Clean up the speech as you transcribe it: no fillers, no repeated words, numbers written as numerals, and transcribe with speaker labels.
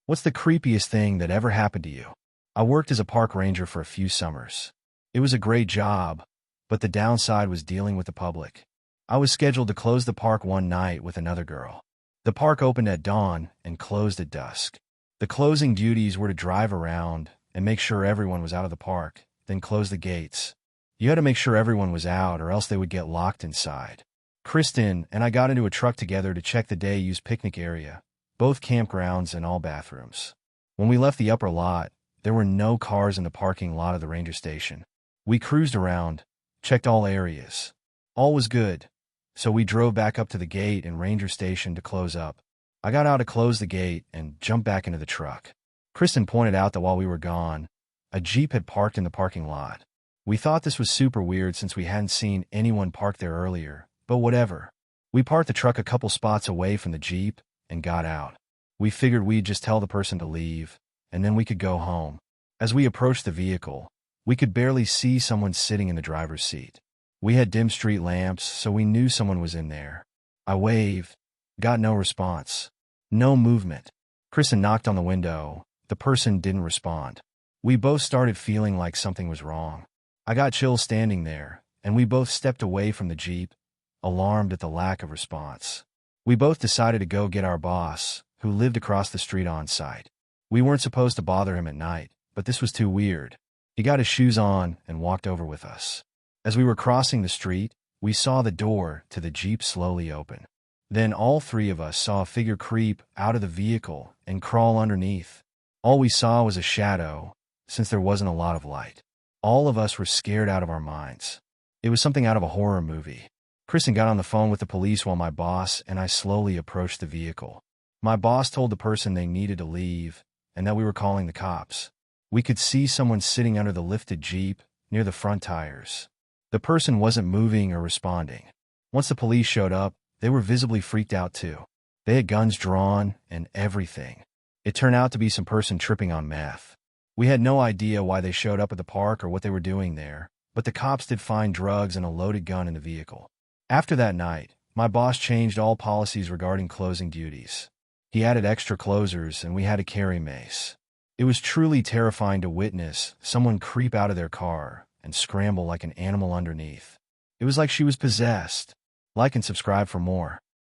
Speaker 1: What's the creepiest thing that ever happened to you? I worked as a park ranger for a few summers. It was a great job, but the downside was dealing with the public. I was scheduled to close the park one night with another girl. The park opened at dawn and closed at dusk. The closing duties were to drive around and make sure everyone was out of the park, then close the gates. You had to make sure everyone was out or else they would get locked inside. Kristen and I got into a truck together to check the day-used picnic area, both campgrounds and all bathrooms. When we left the upper lot, there were no cars in the parking lot of the ranger station. We cruised around, checked all areas. All was good, so we drove back up to the gate and ranger station to close up. I got out to close the gate and jumped back into the truck. Kristen pointed out that while we were gone, a Jeep had parked in the parking lot. We thought this was super weird since we hadn't seen anyone park there earlier, but whatever. We parked the truck a couple spots away from the Jeep and got out. We figured we'd just tell the person to leave, and then we could go home. As we approached the vehicle, we could barely see someone sitting in the driver's seat. We had dim street lamps, so we knew someone was in there. I waved, got no response. No movement. Kristen knocked on the window. The person didn't respond. We both started feeling like something was wrong. I got chills standing there, and we both stepped away from the Jeep, alarmed at the lack of response. We both decided to go get our boss, who lived across the street on site. We weren't supposed to bother him at night, but this was too weird. He got his shoes on and walked over with us. As we were crossing the street, we saw the door to the Jeep slowly open. Then all three of us saw a figure creep out of the vehicle and crawl underneath. All we saw was a shadow, since there wasn't a lot of light. All of us were scared out of our minds. It was something out of a horror movie. Kristen got on the phone with the police while my boss and I slowly approached the vehicle. My boss told the person they needed to leave and that we were calling the cops. We could see someone sitting under the lifted Jeep near the front tires. The person wasn't moving or responding. Once the police showed up, they were visibly freaked out too. They had guns drawn and everything. It turned out to be some person tripping on meth. We had no idea why they showed up at the park or what they were doing there, but the cops did find drugs and a loaded gun in the vehicle. After that night, my boss changed all policies regarding closing duties. He added extra closers and we had to carry mace. It was truly terrifying to witness someone creep out of their car and scramble like an animal underneath. It was like she was possessed. Like and subscribe for more.